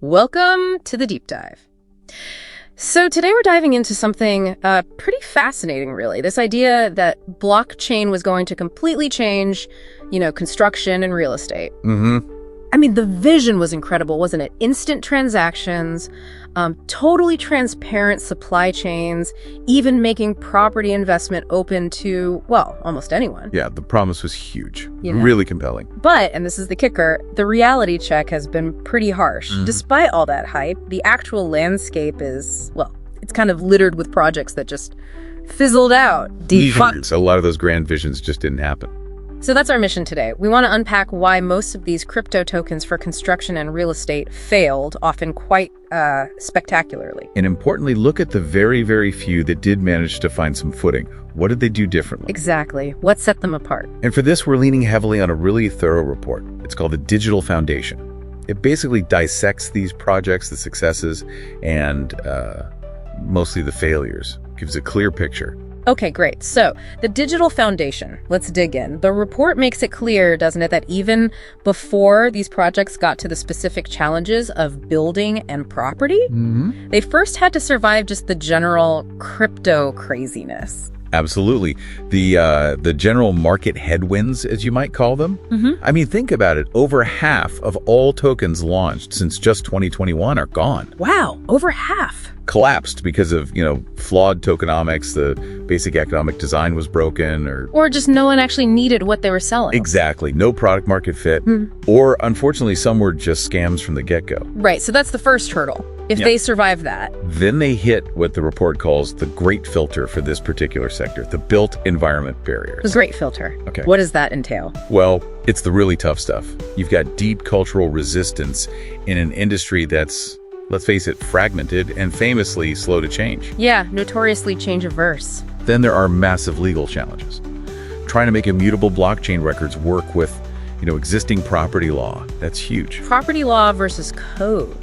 Welcome to the deep dive. So today we're diving into something pretty fascinating, really. This idea that blockchain was going to completely change, construction and real estate. Mm-hmm. I mean, the vision was incredible, wasn't it? Instant transactions, totally transparent supply chains, even making property investment open to, well, almost anyone. Yeah, the promise was huge. Really compelling. But, and this is the kicker, the reality check has been pretty harsh. Despite all that hype, the actual landscape is, well, it's kind of littered with projects that just fizzled out. So a lot of those grand visions just didn't happen. So that's our mission today. We want to unpack why most of these crypto tokens for construction and real estate failed, often quite spectacularly. And importantly, look at the very, very few that did manage to find some footing. What did they do differently? Exactly. What set them apart? And for this, we're leaning heavily on a really thorough report. It's called the Digital Foundation. It basically dissects these projects, the successes, and mostly the failures. Gives a clear picture. Okay, great. So, the Digital Foundation, let's dig in. The report makes it clear, doesn't it, that even before these projects got to the specific challenges of building and property, they first had to survive just the general crypto craziness. Absolutely. The general market headwinds, as you might call them. I mean, think about it. Over half of all tokens launched since just 2021 are gone. Wow, over half. Collapsed because of, flawed tokenomics, the basic economic design was broken, or just no one actually needed what they were selling. Exactly. No product market fit. Or unfortunately, some were just scams from the get-go. Right. So that's the first hurdle. If they survive that. Then they hit what the report calls the great filter for this particular sector, the built environment barriers. The great filter. Okay. What does that entail? Well, it's the really tough stuff. You've got deep cultural resistance in an industry that's, let's face it, fragmented and famously slow to change. Yeah, notoriously change averse. Then there are massive legal challenges. Trying to make immutable blockchain records work with, existing property law. That's huge. Property law versus code.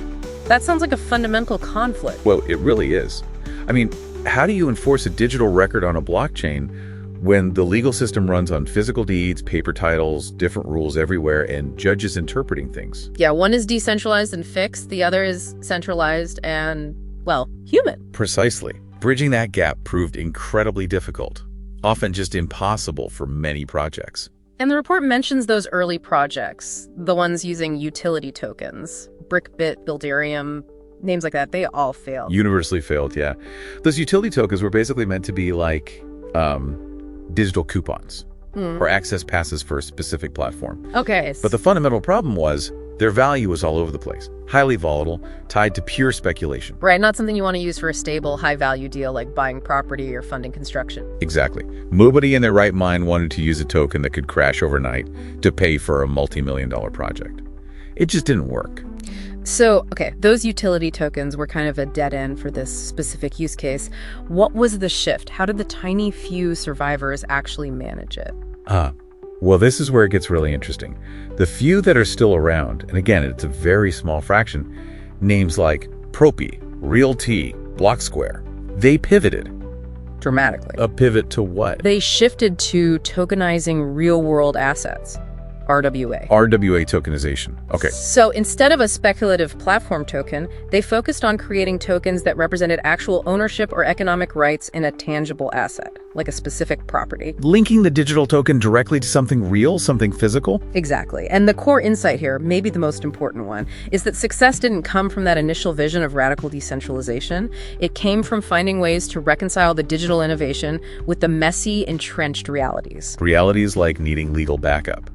That sounds like a fundamental conflict. Well, it really is. I mean, how do you enforce a digital record on a blockchain when the legal system runs on physical deeds, paper titles, different rules everywhere, and judges interpreting things? Yeah, one is decentralized and fixed, the other is centralized and, well, human. Precisely. Bridging that gap proved incredibly difficult, often just impossible for many projects. And the report mentions those early projects, the ones using utility tokens, Brickbit, Builderium, names like that, they all failed. Universally failed, yeah. Those utility tokens were basically meant to be like digital coupons or access passes for a specific platform. Okay. But the fundamental problem was their value was all over the place, highly volatile, tied to pure speculation. Right, not something you want to use for a stable, high-value deal like buying property or funding construction. Exactly. Nobody in their right mind wanted to use a token that could crash overnight to pay for a multi-million-dollar project. It just didn't work. So, okay, those utility tokens were kind of a dead end for this specific use case. What was the shift? How did the tiny few survivors actually manage it? Well, this is where it gets really interesting. The few that are still around, and again, it's a very small fraction, names like Propy, Realty, Blocksquare, they pivoted. Dramatically. A pivot to what? They shifted to tokenizing real-world assets. RWA. RWA tokenization. Okay. So instead of a speculative platform token, they focused on creating tokens that represented actual ownership or economic rights in a tangible asset, like a specific property. Linking the digital token directly to something real, something physical? Exactly. And the core insight here, maybe the most important one, is that success didn't come from that initial vision of radical decentralization. It came from finding ways to reconcile the digital innovation with the messy, entrenched realities. Realities like needing legal backup.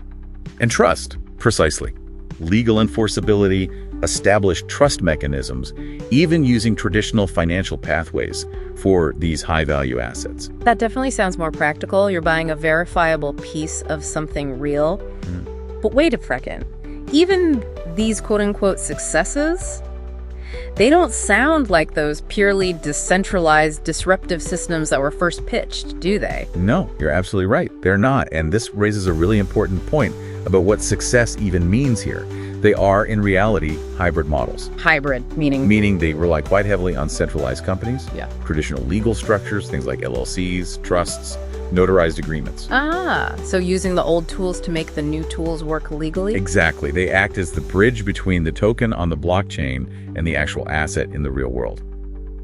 And trust, precisely. Legal enforceability, established trust mechanisms, even using traditional financial pathways for these high-value assets. That definitely sounds more practical. You're buying a verifiable piece of something real. But wait a second. Even these quote-unquote successes, they don't sound like those purely decentralized, disruptive systems that were first pitched, do they? No, you're absolutely right. They're not. And this raises a really important point about what success even means here. They are, in reality, hybrid models. Hybrid, meaning? Meaning they rely quite heavily on centralized companies, Yeah. traditional legal structures, things like LLCs, trusts, notarized agreements. So using the old tools to make the new tools work legally? Exactly. They act as the bridge between the token on the blockchain and the actual asset in the real world.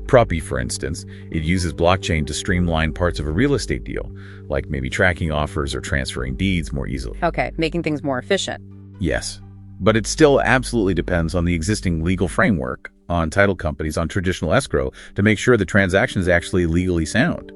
Proppy, for instance, it uses blockchain to streamline parts of a real estate deal, like maybe tracking offers or transferring deeds more easily. Okay, making things more efficient. Yes, but it still absolutely depends on the existing legal framework, on title companies, on traditional escrow, to make sure the transaction is actually legally sound.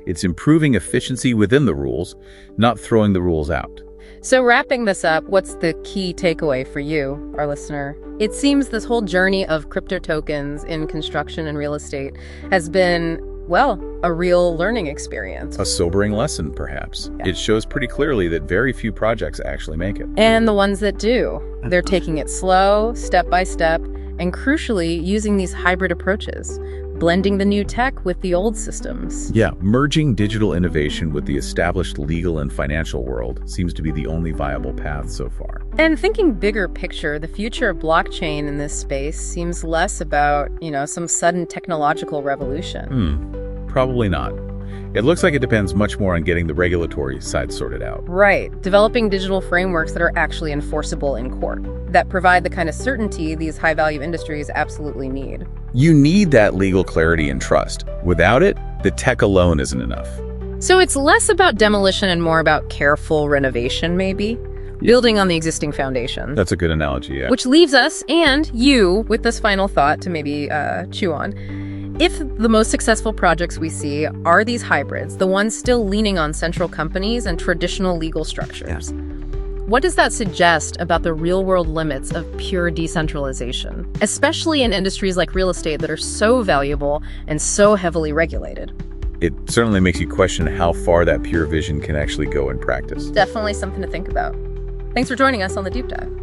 It's improving efficiency within the rules, not throwing the rules out. So wrapping this up, what's the key takeaway for you, our listener? It seems this whole journey of crypto tokens in construction and real estate has been, well, a real learning experience. A sobering lesson, perhaps. Yeah. It shows pretty clearly that very few projects actually make it. And the ones that do, they're taking it slow, step by step, and crucially using these hybrid approaches, blending the new tech with the old systems. Yeah, merging digital innovation with the established legal and financial world seems to be the only viable path so far. And thinking bigger picture, the future of blockchain in this space seems less about, some sudden technological revolution. Probably not. It looks like it depends much more on getting the regulatory side sorted out. Right. Developing digital frameworks that are actually enforceable in court, that provide the kind of certainty these high-value industries absolutely need. You need that legal clarity and trust. Without it, the tech alone isn't enough. So it's less about demolition and more about careful renovation, maybe? Building on the existing foundation. That's a good analogy, yeah. Which leaves us and you with this final thought to maybe chew on. If the most successful projects we see are these hybrids, the ones still leaning on central companies and traditional legal structures, what does that suggest about the real-world limits of pure decentralization, especially in industries like real estate that are so valuable and so heavily regulated? It certainly makes you question how far that pure vision can actually go in practice. Definitely something to think about. Thanks for joining us on The Deep Dive.